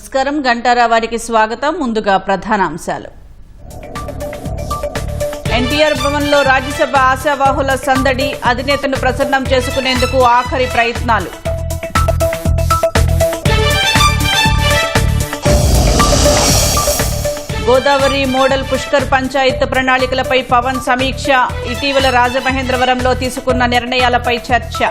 నమస్కారం. గంటారా వారికి స్వాగతం. ముందుగా ప్రధానాంశాలు. ఎన్టీఆర్ భవన్లో రాజ్యసభ ఆశావాహుల సందడి, అధినేతను ప్రసన్నం చేసుకునేందుకు ఆఖరి ప్రయత్నాలు. గోదావరి మోడల్ పుష్కర్ పంచాయత్ ప్రణాళికలపై పవన్ సమీక్ష, ఇటీవల రాజమహేంద్రవరంలో తీసుకున్న నిర్ణయాలపై చర్చ.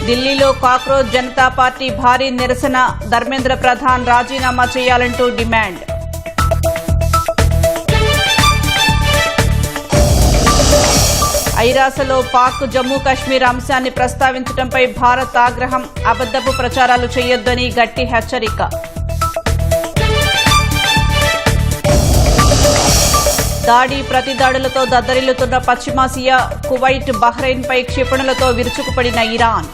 ఢిల్లీలో కాక్రోచ్ జనతా పార్టీ భారీ నిరసన, ధర్మేంద్ర ప్రధాన్ రాజీనామా చేయాలంటూ డిమాండ్. ఐరాసలో పాక్ జమ్మూ కాశ్మీర్ అంశాన్ని ప్రస్తావించడంపై భారత్ ఆగ్రహం, అబద్దపు ప్రచారాలు చేయొద్దని గట్టి హెచ్చరిక. దాడి ప్రతిదాడులతో దద్దరిల్లుతున్న పశ్చిమాసియా, కువైట్, బహ్రెయిన్పై క్షిపణులతో విరుచుకుపడిన ఇరాన్.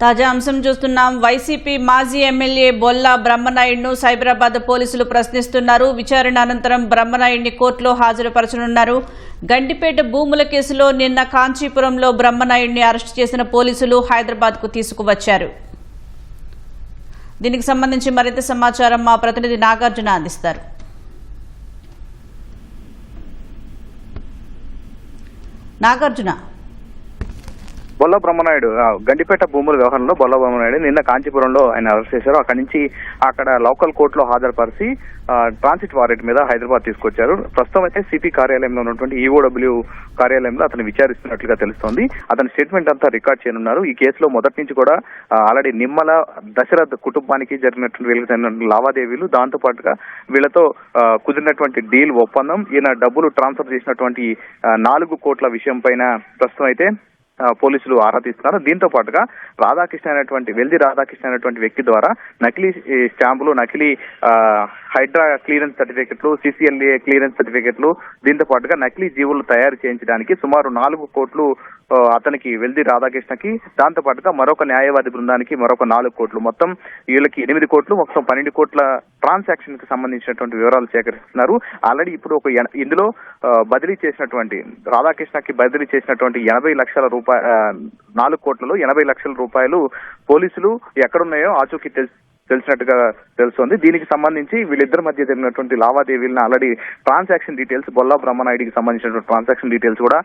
తాజా అంశం చూస్తున్నాం. వైసీపీ మాజీ ఎమ్మెల్యే బొల్లా బ్రహ్మనాయుడును సైబరాబాద్ పోలీసులు ప్రశ్నిస్తున్నారు. విచారణ అనంతరం బ్రహ్మనాయుడిని కోర్టులో హాజరుపరచనున్నారు. గండిపేట భూముల కేసులో నిన్న కాంచీపురంలో బ్రహ్మనాయుడిని అరెస్టు చేసిన పోలీసులు హైదరాబాద్ కు తీసుకువచ్చారు. దీనికి సంబంధించి మరింత సమాచారం మా ప్రతినిధి నాగార్జున అందిస్తారు. నాగార్జున, బొల్ల బ్రహ్మనాయుడు గండిపేట భూముల వ్యవహారంలో బొల్ల బ్రహ్మనాయుడు నిన్న కాంచీపురంలో ఆయన అరెస్ట్ చేశారు. అక్కడి నుంచి అక్కడ లోకల్ కోర్టులో హాజరుపరిచి ట్రాన్సిట్ వారెంట్ మీద హైదరాబాద్ తీసుకొచ్చారు. ప్రస్తుతం అయితే సిపి కార్యాలయంలో ఉన్నటువంటి ఈఓడబ్ల్యూ కార్యాలయంలో అతను విచారిస్తున్నట్లుగా తెలుస్తోంది. అతని స్టేట్మెంట్ అంతా రికార్డ్ చేయనున్నారు. ఈ కేసులో మొదటి నుంచి కూడా ఆల్రెడీ నిమ్మల దశరథ్ కుటుంబానికి జరిగినటువంటి వీళ్ళకి జరిగినటువంటి లావాదేవీలు, దాంతో పాటుగా వీళ్ళతో కుదిరినటువంటి డీల్ ఒప్పందం, ఈయన డబ్బులు ట్రాన్స్ఫర్ చేసినటువంటి 4 కోట్ల విషయం పైన ప్రస్తుతం అయితే పోలీసులు ఆరా తీస్తున్నారు. దీంతో పాటుగా వెల్ది రాధాకృష్ణ అనేటువంటి వ్యక్తి ద్వారా నకిలీ స్టాంపులు, నకిలీ హైడ్రా క్లియరెన్స్ సర్టిఫికెట్లు, సిసిఎల్ఏ క్లియరెన్స్ సర్టిఫికెట్లు, దీంతో పాటుగా నకిలీ జీవులు తయారు చేయించడానికి సుమారు 4 కోట్లు అతనికి వెల్ది రాధాకృష్ణకి, దాంతో పాటుగా మరొక న్యాయవాది బృందానికి మరొక 4 కోట్లు, మొత్తం వీళ్ళకి 8 కోట్లు, మొత్తం 12 కోట్ల ట్రాన్సాక్షన్ కి సంబంధించినటువంటి వివరాలు సేకరిస్తున్నారు. ఆల్రెడీ ఇప్పుడు ఇందులో బదిలీ చేసినటువంటి రాధాకృష్ణకి బదిలీ చేసినటువంటి 80 లక్షల రూపాయలు, 4 కోట్లలో 80 లక్షల రూపాయలు పోలీసులు ఎక్కడున్నాయో ఆచూకీ తెలిసినట్టుగా తెలుస్తోంది. దీనికి సంబంధించి వీళ్ళిద్దరి మధ్య జరిగినటువంటి లావాదేవీలను ఆల్రెడీ ట్రాన్సాక్షన్ డీటెయిల్స్, బొల్లా బ్రహ్మనాయుడికి సంబంధించినటువంటి ట్రాన్సాక్షన్ డీటెయిల్స్ కూడా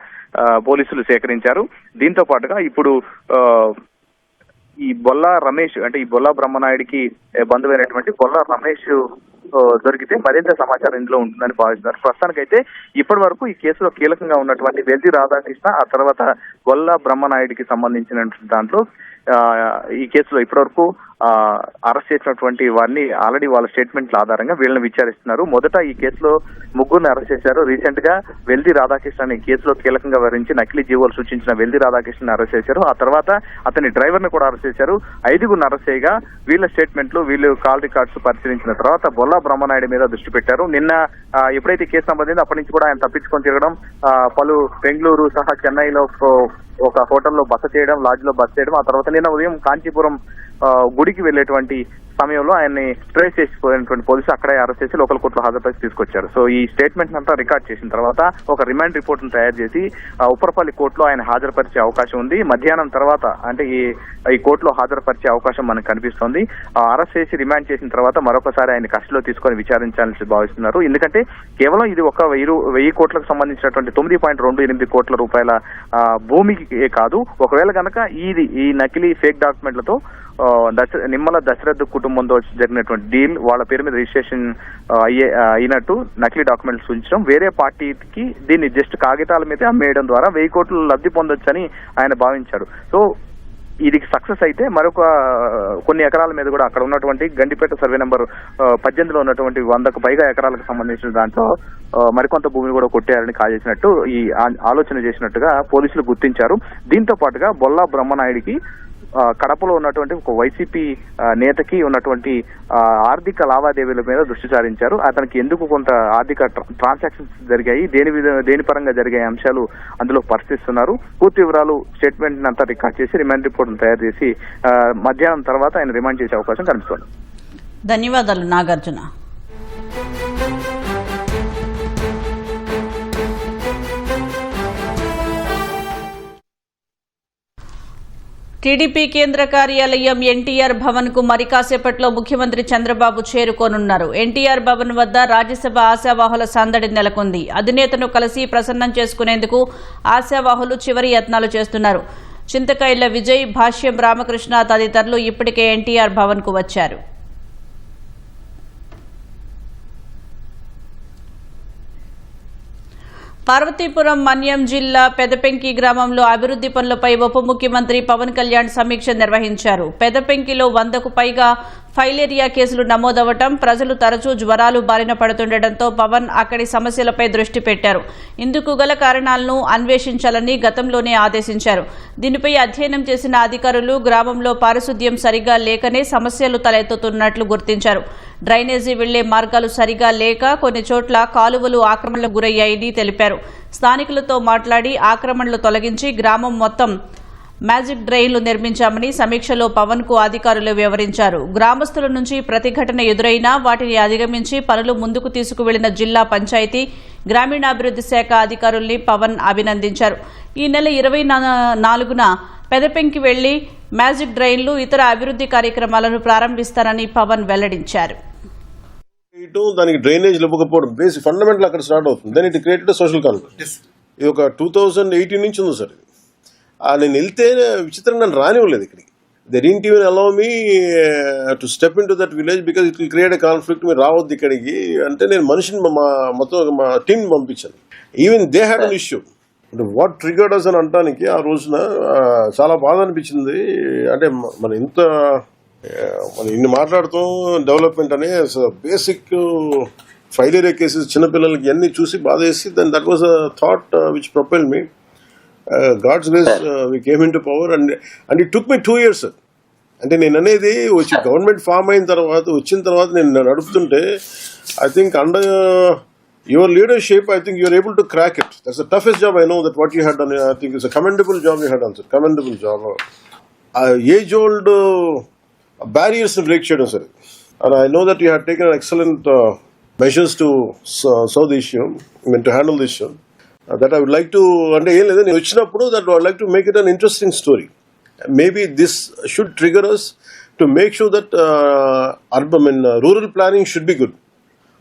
పోలీసులు సేకరించారు. దీంతో పాటుగా ఇప్పుడు ఈ బొల్లా రమేష్, అంటే ఈ బొల్లా బ్రహ్మనాయుడికి బంధువైనటువంటి బొల్లా రమేష్ దొరికితే మరింత సమాచారం ఇందులో ఉంటుందని భావిస్తున్నారు. ప్రస్తుతానికైతే ఇప్పటి వరకు ఈ కేసులో కీలకంగా ఉన్నటువంటి వెల్ది రాధాకృష్ణ, ఆ తర్వాత బొల్లా బ్రహ్మనాయుడికి సంబంధించిన దాంట్లో ఈ కేసులో ఇప్పటివరకు అరెస్ట్ చేసినటువంటి వారిని ఆల్రెడీ వాళ్ళ స్టేట్మెంట్ల ఆధారంగా వీళ్ళని విచారిస్తున్నారు. మొదట ఈ కేసులో 3 అరెస్ట్ చేశారు. రీసెంట్ గా వెల్ది రాధాకృష్ణ కేసులో కీలకంగా వ్యవహరించి నకిలీ జీవోలు సూచించిన వెల్ది రాధాకృష్ణ అరెస్ట్ చేశారు. ఆ తర్వాత అతని డ్రైవర్ ని కూడా అరెస్ట్ చేశారు. 5 అరెస్ట్ చేయగా వీళ్ళ స్టేట్మెంట్లు, వీళ్ళు కాల్ రికార్డ్స్ పరిశీలించిన తర్వాత బొల్లా బ్రహ్మనాయుడు మీద దృష్టి పెట్టారు. నిన్న ఎప్పుడైతే కేసు సంబంధించిందో అప్పటి నుంచి కూడా ఆయన తప్పించుకొని తిరగడం, పలు బెంగళూరు సహా చెన్నైలో ఒక హోటల్లో బస చేయడం, లాడ్జ్ లో బస చేయడం, ఆ తర్వాత నిన్న ఉదయం కాంచీపురం గుడికి వెళ్లేటువంటి సమయంలో ఆయన్ని ట్రేస్ చేసిపోయినటువంటి పోలీసులు అక్కడే అరెస్ట్ చేసి లోకల్ కోర్టులో హాజరుపరిచి తీసుకొచ్చారు. సో ఈ స్టేట్మెంట్ అంతా రికార్డ్ చేసిన తర్వాత ఒక రిమాండ్ రిపోర్ట్ ను తయారు చేసి ఉప్పరపల్లి కోర్టులో ఆయన హాజరుపరిచే అవకాశం ఉంది. మధ్యాహ్నం తర్వాత అంటే ఈ కోర్టులో హాజరుపరిచే అవకాశం మనకు కనిపిస్తోంది. అరెస్ట్ చేసి రిమాండ్ చేసిన తర్వాత మరొకసారి ఆయన కస్టడీలో తీసుకొని విచారించాలని భావిస్తున్నారు. ఎందుకంటే కేవలం ఇది ఒక 1000 కోట్లకు సంబంధించినటువంటి 9.28 కోట్ల రూపాయల భూమికి కాదు. ఒకవేళ కనుక ఈ నకిలీ ఫేక్ డాక్యుమెంట్లతో నిమ్మల దశరథ్ కుటుంబంతో జరిగినటువంటి డీల్ వాళ్ళ పేరు మీద రిజిస్ట్రేషన్ అయినట్టు నకిలీ డాక్యుమెంట్స్ ఉంచడం, వేరే పార్టీకి దీన్ని జస్ట్ కాగితాల మీద అమ్మేయడం ద్వారా 1000 కోట్లు లబ్ధి పొందొచ్చని ఆయన భావించాడు. సో ఇది సక్సెస్ అయితే మరొక కొన్ని ఎకరాల మీద కూడా అక్కడ ఉన్నటువంటి గండిపేట సర్వే నెంబర్ 18లో ఉన్నటువంటి 100కు పైగా ఎకరాలకు సంబంధించిన దాంట్లో మరికొంత భూమిని కూడా కొట్టేయాలని కాజేసినట్టు ఈ ఆలోచన చేసినట్టుగా పోలీసులు గుర్తించారు. దీంతో పాటుగా బొల్లా బ్రహ్మనాయుడికి కడపలో ఉన్నటువంటి ఒక వైసీపీ నేతకి ఉన్నటువంటి ఆర్థిక లావాదేవీల మీద దృష్టి సారించారు. అతనికి ఎందుకు కొంత ఆర్థిక ట్రాన్సాక్షన్స్ జరిగాయి, దేని పరంగా జరిగే అంశాలు అందులో పరిశీలిస్తున్నారు. పూర్తి వివరాలు స్టేట్మెంట్ అంతా రికార్డ్ చేసి రిమాండ్ రిపోర్ట్ తయారు చేసి మధ్యాహ్నం తర్వాత ఆయన రిమాండ్ చేసే అవకాశం కనిపిస్తుంది. ధన్యవాదాలు నాగార్జున. టీడీపీ కేంద్ర కార్యాలయం ఎన్టీఆర్ భవన్ కు మరి కాసేపట్లో ముఖ్యమంత్రి చంద్రబాబు చేరుకోనున్నారు. ఎన్టీఆర్ భవన్ వద్ద రాజ్యసభ ఆశావాహుల సందడి నెలకొంది. అధినేతను కలిసి ప్రసన్నం చేసుకునేందుకు ఆశావాహులు చివరి యత్నాలు చేస్తున్నారు. చింతకాయల విజయ్, భాష్యం రామకృష్ణ తదితరులు ఇప్పటికే ఎన్టీఆర్ భవన్ కు వచ్చారు. పార్వతీపురం మన్యం జిల్లా పెదపెంకి గ్రామంలో అభివృద్ది పనులపై ఉప ముఖ్యమంత్రి పవన్ కళ్యాణ్ సమీక్ష నిర్వహించారు. పెదపెంకిలో 100కు పైగా ఫైలేరియా కేసులు నమోదవటం, ప్రజలు తరచూ జ్వరాలు బారిన పడుతుండటంతో పవన్ అక్కడి సమస్యలపై దృష్టి పెట్టారు. ఇందుకు గల కారణాలను అన్వేషించాలని గతంలోనే ఆదేశించారు. దీనిపై అధ్యయనం చేసిన అధికారులు గ్రామంలో పారిశుద్ధ్యం సరిగా లేకనే సమస్యలు తలెత్తుతున్నట్లు గుర్తించారు. డ్రైనేజీ వెళ్లే మార్గాలు సరిగా లేక కొన్ని చోట్ల కాలువలు ఆక్రమణలకు గురయ్యాయని తెలిపారు. స్థానికులతో మాట్లాడి ఆక్రమణలు తొలగించి గ్రామం మొత్తం మ్యాజిక్ డ్రైన్లు నిర్మించామని సమీక్షలో పవన్ కు అధికారులు వివరించారు. గ్రామస్తుల నుంచి ప్రతిఘటన ఎదురైనా వాటిని అధిగమించి పనులు ముందుకు తీసుకువెళ్లిన జిల్లా పంచాయతీ, గ్రామీణాభివృద్ది శాఖ అధికారుల్ని పవన్ అభినందించారు. ఈ నెల 24న పెదపెంకి వెళ్లి మ్యాజిక్ డ్రైన్లు, ఇతర అభివృద్ది కార్యక్రమాలను ప్రారంభిస్తారని పవన్ వెల్లడించారు. దానికి డ్రైనేజ్ ఇవ్వకపోవడం బేసిక్ ఫండమెంటల్ అక్కడ స్టార్ట్ అవుతుంది. Then it created social conflict. ఇది ఒక 2018 నుంచి ఉంది సార్. నేను వెళ్తే విచిత్రంగా నన్ను రానివ్వలేదు ఇక్కడికి. They didn't even allow me to step in to that village because it will create a conflict. మీరు రావద్దు ఇక్కడికి అంటే నేను మనిషిని మొత్తం మా టీం పంపించాను. Even they had an issue. What triggered us అని అంటానికి ఆ రోజున చాలా బాధ అనిపించింది. అంటే మనం ఇన్ని మాట్లాడుతాం డెవలప్మెంట్ అనే బేసిక్ ఫైలేరియా కేసెస్ చిన్నపిల్లలకి అన్ని చూసి బాధ వేసి then that was a thought which propel me. God's grace, we came into power and it took me 2 years. అంటే నేను అనేది వచ్చి గవర్నమెంట్ ఫామ్ అయిన తర్వాత వచ్చిన తర్వాత నేను నడుపుతుంటే I think under your leadership I think you're able to crack it. That's the toughest job I know that what you had done. I think it's a commendable job you had done sir. Commendable job. Age old barriers break చేయడం sir. And I know that you had taken excellent measures to solve the issue, I mean to handle the issue. That I would like to, అంటే ఏం లేదు నేను వచ్చినప్పుడు that I would like to make it an interesting story. Maybe this should trigger us to make sure that rural planning should be good.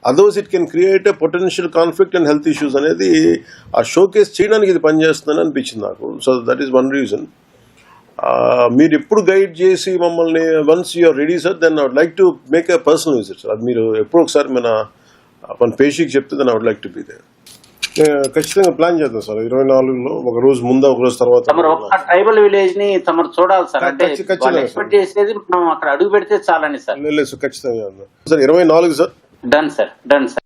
Otherwise it can create a potential conflict and health issues అనేది ఆ showcase చేయడానికి ఇది పనిచేస్తుందని అనిపించింది నాకు. So that is one reason. మీరు ఎప్పుడు guide చేసి మమ్మల్ని once you're ready sir then I would like to make a personal visit sir. అది మీరు ఎప్పుడు ఒకసారి మన పేషీకి చెప్తే then I would like to be there. ఖచ్చితంగా ప్లాన్ చేద్దాం సార్. 24లో ఒక రోజు ముందు ఒక రోజు తర్వాత ట్రైబల్ విలేజ్ ని తమరు చూడాలి సార్. అంటే ఎక్స్పెక్ట్ చేసేది మనం అక్కడ అడుగు పెడితే చాలని సార్. లేదు సార్ ఖచ్చితంగా sir. 24 sir. Done sir. Done sir.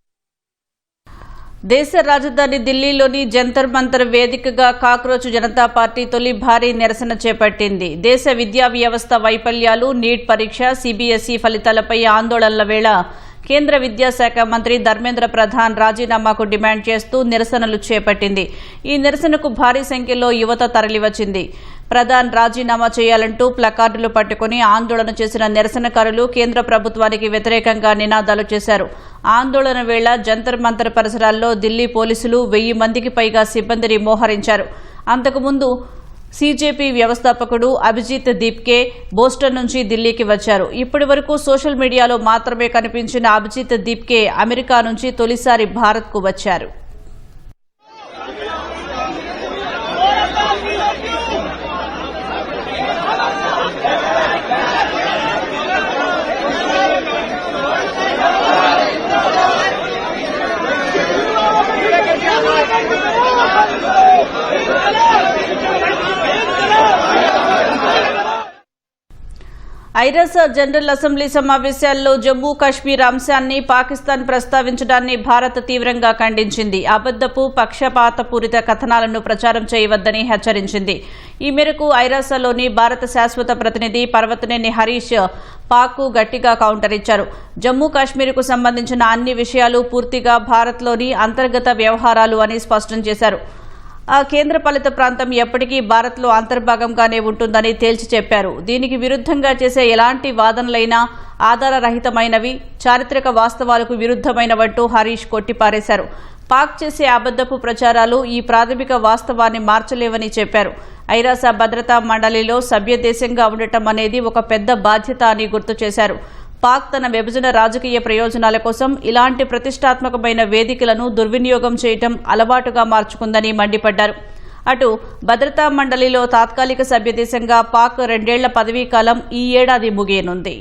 దేశ రాజధాని ఢిల్లీలోని జంతర్ మంతర్ వేదికగా కాక్రోచ్ జనతా పార్టీ తొలి భారీ నిరసన చేపట్టింది. దేశ విద్యా వ్యవస్థ వైఫల్యాలు, నీట్ పరీక్ష, సిబిఎస్ఈ ఫలితాలపై ఆందోళనల వేళ కేంద్ర విద్యాశాఖ మంత్రి ధర్మేంద్ర ప్రధాన్ రాజీనామాకు డిమాండ్ చేస్తూ నిరసనలు చేపట్టింది. ఈ నిరసనకు భారీ సంఖ్యలో యువత తరలివచ్చింది. ప్రధాన్ రాజీనామా చేయాలంటూ ప్లకార్డులు పట్టుకుని ఆందోళన చేసిన నిరసనకారులు కేంద్ర ప్రభుత్వానికి వ్యతిరేకంగా నినాదాలు చేశారు. ఆందోళన వేళ జంతర్ మంతర్ పరిసరాల్లో ఢిల్లీ పోలీసులు 1000 మందికి పైగా సిబ్బందిని మోహరించారు. అంతకుముందు సీజేపీ వ్యవస్థాపకుడు అభిజిత్ దీప్కే బోస్టన్ నుంచి ఢిల్లీకి వచ్చారు. ఇప్పటి వరకు సోషల్ మీడియాలో మాత్రమే కనిపించిన అభిజిత్ దీప్కే అమెరికా నుంచి తొలిసారి భారత్కు వచ్చారు. ఐరాస జనరల్ అసెంబ్లీ సమావేశాల్లో జమ్మూ కాశ్మీర్ అంశాన్ని పాకిస్తాన్ ప్రస్తావించడాన్ని భారత్ తీవ్రంగా ఖండించింది. అబద్దపు పక్షపాతపూరిత కథనాలను ప్రచారం చేయవద్దని హెచ్చరించింది. ఈ మేరకు ఐరాసలోని భారత శాశ్వత ప్రతినిధి పర్వతనేని హరీష్ పాక్కు గట్టిగా కౌంటర్ ఇచ్చారు. జమ్మూ కాశ్మీర్కు సంబంధించిన అన్ని విషయాలు పూర్తిగా భారత్లోని అంతర్గత వ్యవహారాలు అని స్పష్టం చేశారు. ఆ కేంద్రపాలిత ప్రాంతం ఎప్పటికీ భారత్లో అంతర్భాగంగానే ఉంటుందని తేల్చి చెప్పారు. దీనికి విరుద్ధంగా చేసే ఎలాంటి వాదనలైనా ఆధారరహితమైనవి, చారిత్రక వాస్తవాలకు విరుద్ధమైనవంటూ హరీష్ కొట్టిపారేశారు. పాక్ చేసే అబద్దపు ప్రచారాలు ఈ ప్రాథమిక వాస్తవాన్ని మార్చలేవని చెప్పారు. ఐరాస భద్రతా మండలిలో సభ్య దేశంగా ఉండటం అనేది ఒక పెద్ద బాధ్యత అని గుర్తు చేశారు. పాక్ తన విభజన రాజకీయ ప్రయోజనాల కోసం ఇలాంటి ప్రతిష్టాత్మకమైన వేదికలను దుర్వినియోగం చేయడం అలవాటుగా మార్చుకుందని మండిపడ్డారు. అటు భద్రతా మండలిలో తాత్కాలిక సభ్యదేశంగా పాక్ 2 ఏళ్ల పదవీకాలం ఈ ఏడాది ముగియనుంది.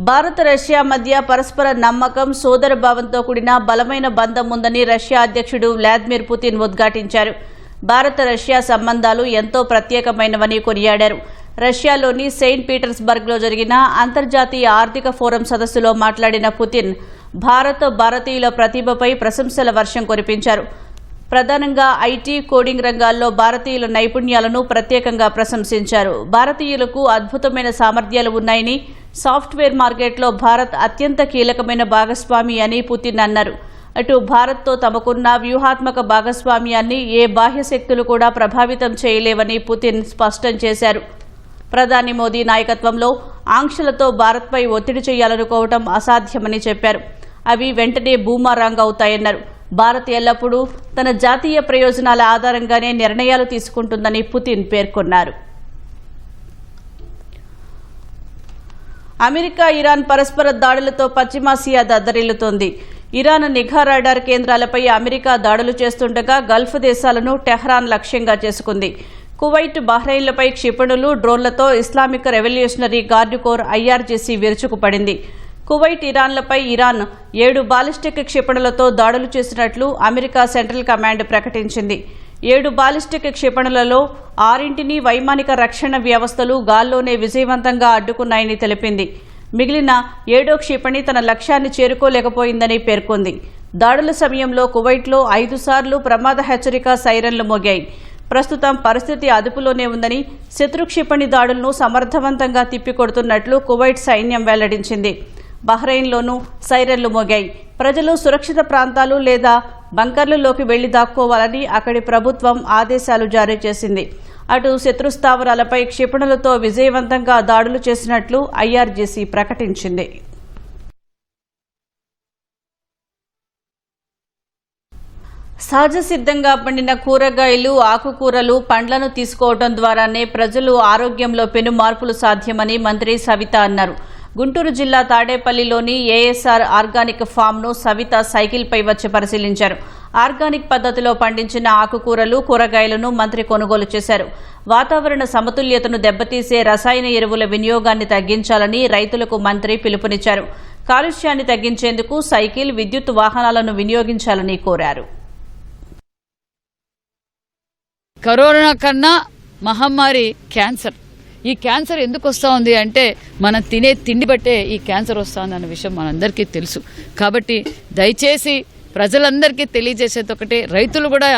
భారత్ రష్యా మధ్య పరస్పర నమ్మకం, సోదరభావంతో కూడిన బలమైన బంధం ఉందని రష్యా అధ్యక్షుడు వ్లాదిమిర్ పుతిన్ ఉద్ఘాటించారు. భారత రష్యా సంబంధాలు ఎంతో ప్రత్యేకమైనవని కొనియాడారు. రష్యాలోని సెయింట్ పీటర్స్బర్గ్లో జరిగిన అంతర్జాతీయ ఆర్థిక ఫోరం సదస్సులో మాట్లాడిన పుతిన్ భారతీయుల ప్రతిభపై ప్రశంసల వర్షం కురిపించారు. ప్రధానంగా ఐటీ, కోడింగ్ రంగాల్లో భారతీయుల నైపుణ్యాలను ప్రత్యేకంగా ప్రశంసించారు. భారతీయులకు అద్భుతమైన సామర్థ్యాలు ఉన్నాయని, సాఫ్ట్వేర్ మార్కెట్లో భారత్ అత్యంత కీలకమైన భాగస్వామి అని పుతిన్ అన్నారు. అటు భారత్తో తమకున్న వ్యూహాత్మక భాగస్వామ్యాన్ని ఏ బాహ్య శక్తులు కూడా ప్రభావితం చేయలేవని పుతిన్ స్పష్టం చేశారు. ప్రధాని మోదీ నాయకత్వంలో ఆంక్షలతో భారత్పై ఒత్తిడి చేయాలనుకోవడం అసాధ్యమని చెప్పారు. అవి వెంటనే బూమరాంగ్ అవుతాయన్నారు. భారత్ ఎల్లప్పుడూ తన జాతీయ ప్రయోజనాల ఆధారంగానే నిర్ణయాలు తీసుకుంటుందని పుతిన్ పేర్కొన్నారు. అమెరికా, ఇరాన్ పరస్పర దాడులతో పశ్చిమాసియా దద్దరిల్లుతోంది. ఇరాన్ నిఘా రాడార్ కేంద్రాలపై అమెరికా దాడులు చేస్తుండగా గల్ఫ్ దేశాలను టెహ్రాన్ లక్ష్యంగా చేసుకుంది. కువైట్, బహ్రెయిన్లపై క్షిపణులు, డ్రోన్లతో Islamic revolutionary guard corps IRGC విరుచుకుపడింది. కువైట్, ఇరాన్లపై ఇరాన్ 7 బాలిస్టిక్ క్షిపణులతో దాడులు చేసినట్లు అమెరికా సెంట్రల్ కమాండ్ ప్రకటించింది. 7 బాలిస్టిక్ క్షిపణులలో 6 వైమానిక రక్షణ వ్యవస్థలు గాల్లోనే విజయవంతంగా అడ్డుకున్నాయని తెలిపింది. మిగిలిన 7వ క్షిపణి తన లక్ష్యాన్ని చేరుకోలేకపోయిందని పేర్కొంది. దాడుల సమయంలో కువైట్లో 5 సార్లు ప్రమాద హెచ్చరిక సైరన్లు మోగాయి. ప్రస్తుతం పరిస్థితి అదుపులోనే ఉందని, శత్రు క్షిపణి దాడులను సమర్థవంతంగా తిప్పికొడుతున్నట్లు కువైట్ సైన్యం వెల్లడించింది. బహ్రెయిన్లోనూ సైరన్లు మోగాయి. ప్రజలు సురక్షిత ప్రాంతాలు లేదా బంకర్లలోకి వెళ్లి దాక్కోవాలని అక్కడి ప్రభుత్వం ఆదేశాలు జారీ చేసింది. అటు శత్రు స్థావరాలపై క్షిపణులతో విజయవంతంగా దాడులు చేసినట్లు ఐఆర్జీసీ ప్రకటించింది. సహజ సిద్ధంగా పండిన కూరగాయలు, ఆకుకూరలు, పండ్లను తీసుకోవడం ద్వారానే ప్రజలు ఆరోగ్యంలో పెను మార్పులు సాధ్యమని మంత్రి సవిత అన్నారు. గుంటూరు జిల్లా తాడేపల్లిలోని ఏఎస్ఆర్ ఆర్గానిక్ ఫామ్ను సవిత సైకిల్పై వచ్చి పరిశీలించారు. ఆర్గానిక్ పద్ధతిలో పండించిన ఆకుకూరలు, కూరగాయలను మంత్రి కొనుగోలు చేశారు. వాతావరణ సమతుల్యతను దెబ్బతీసే రసాయన ఎరువుల వినియోగాన్ని తగ్గించాలని రైతులకు మంత్రి పిలుపునిచ్చారు. కాలుష్యాన్ని తగ్గించేందుకు సైకిల్, విద్యుత్ వాహనాలను వినియోగించాలని కోరారు. కరోనా కన్నా మహమ్మారి క్యాన్సర్. ఈ క్యాన్సర్ ఎందుకు వస్తూ ఉంది అంటే మనం తినే తిండి బట్టే ఈ క్యాన్సర్ వస్తుంది అన్న విషయం మనందరికీ తెలుసు. కాబట్టి దయచేసి ప్రజలందరికీ తెలియజేసేది ఒకటే, రైతులు కూడా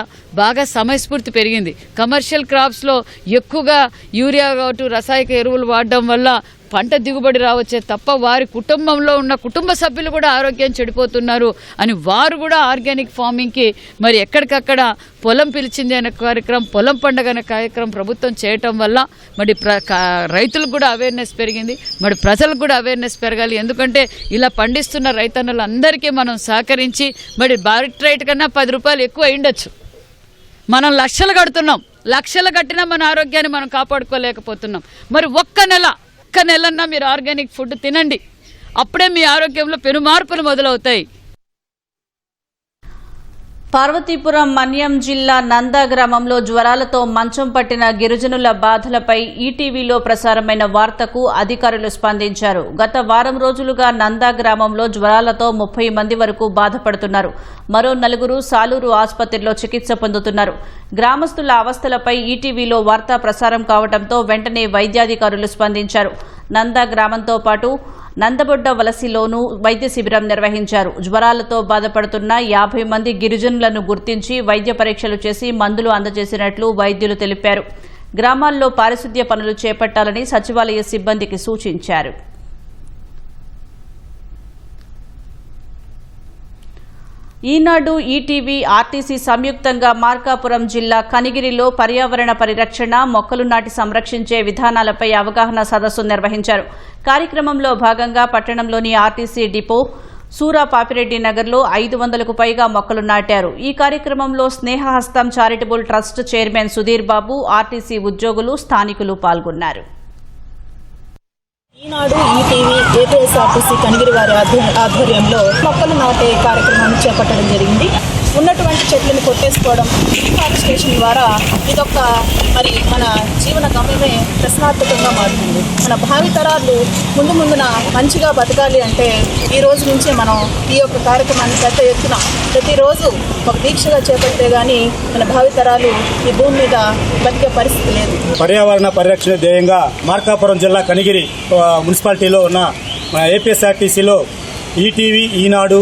బాగా సమయస్ఫూర్తి పెరిగింది. కమర్షియల్ క్రాప్స్లో ఎక్కువగా యూరియా కావచ్చు, రసాయక ఎరువులు వాడడం వల్ల పంట దిగుబడి రావచ్చే తప్ప వారి కుటుంబంలో ఉన్న కుటుంబ సభ్యులు కూడా ఆరోగ్యం చెడిపోతున్నారు అని వారు కూడా ఆర్గానిక్ ఫార్మింగ్కి మరి ఎక్కడికక్కడ పొలం పిలిచింది అనే కార్యక్రమం, పొలం పండుగ అనే కార్యక్రమం ప్రభుత్వం చేయటం వల్ల మరి రైతులకు కూడా అవేర్నెస్ పెరిగింది. మరి ప్రజలకు కూడా అవేర్నెస్ పెరగాలి. ఎందుకంటే ఇలా పండిస్తున్న రైతన్నులందరికీ మనం సహకరించి మరి బారిట్ రేట్ కన్నా 10 రూపాయలు ఎక్కువ అయిండొచ్చు. మనం లక్షలు కడుతున్నాం, లక్షలు కట్టినా మన ఆరోగ్యాన్ని మనం కాపాడుకోలేకపోతున్నాం. మరి ఒక్క నెలన్నా మీరు ఆర్గానిక్ ఫుడ్ తినండి, అప్పుడే మీ ఆరోగ్యంలో పెను మార్పులు మొదలవుతాయి. పార్వతీపురం మన్యం జిల్లా నందా గ్రామంలో జ్వరాలతో మంచం పట్టిన గిరిజనుల బాధలపై ఈటీవీలో ప్రసారమైన వార్తకు అధికారులు స్పందించారు. గత వారం రోజులుగా నందా గ్రామంలో జ్వరాలతో 30 మంది వరకు బాధపడుతున్నారు. మరో 4 సాలూరు ఆసుపత్రిలో చికిత్స పొందుతున్నారు. గ్రామస్తుల అవస్థలపై ఈటీవీలో వార్తా ప్రసారం కావడంతో వెంటనే వైద్యాధికారులు స్పందించారు. నందా గ్రామంతో పాటు నందబొడ్డ వలసిలోనూ వైద్య శిబిరం నిర్వహించారు. జ్వరాలతో బాధపడుతున్న 50 మంది గిరిజనులను గుర్తించి వైద్య పరీక్షలు చేసి మందులు అందజేసినట్లు వైద్యులు తెలిపారు. గ్రామాల్లో పారిశుద్ధ్య పనులు చేపట్టాలని సచివాలయ సిబ్బందికి సూచించారు. ఈనాడు, ఈటీవీ, ఆర్టీసీ సంయుక్తంగా మార్కాపురం జిల్లా కనిగిరిలో పర్యావరణ పరిరక్షణ, మొక్కలు నాటి సంరక్షించే విధానాలపై అవగాహన సదస్సు నిర్వహించారు. కార్యక్రమంలో భాగంగా పట్టణంలోని ఆర్టీసీ డిపో సూరా పాపిరెడ్డి నగర్లో 500కు పైగా మొక్కలు నాటారు. ఈ కార్యక్రమంలో స్నేహహస్తం charitable trust chairman Sudheer Babu, RTC ఉద్యోగులు, స్థానికులు పాల్గొన్నారు. ఈనాడు, ఈటీవీ, ఏపీఎస్ఆర్టీసీ కనిగిరి వారి ఆధ్వర్యంలో మొక్కలు నాటే కార్యక్రమాన్ని చేపట్టడం జరిగింది. ఉన్నటువంటి చెట్లను కొట్టేసుకోవడం, డిఫారెస్టేషన్ ద్వారా ఇదొక మరి మన జీవన గమ్యమే ప్రశ్నార్థకంగా మారుతుంది. మన భావితరాలు ముందున మంచిగా బతకాలి అంటే ఈ రోజు నుంచే మనం ఈ యొక్క కార్యక్రమాన్ని పెద్ద ఎత్తున ప్రతిరోజు ఒక దీక్షగా చేపడితే గానీ మన భావితరాలు ఈ భూమి మీద బతికే పరిస్థితి లేదు. పర్యావరణ పరిరక్షణ ధ్యేయంగా మార్కాపురం జిల్లా కనిగిరి మున్సిపాలిటీలో ఉన్న ఏపీఎస్ఆర్టీసీలో ఈటీవీ, ఈనాడు,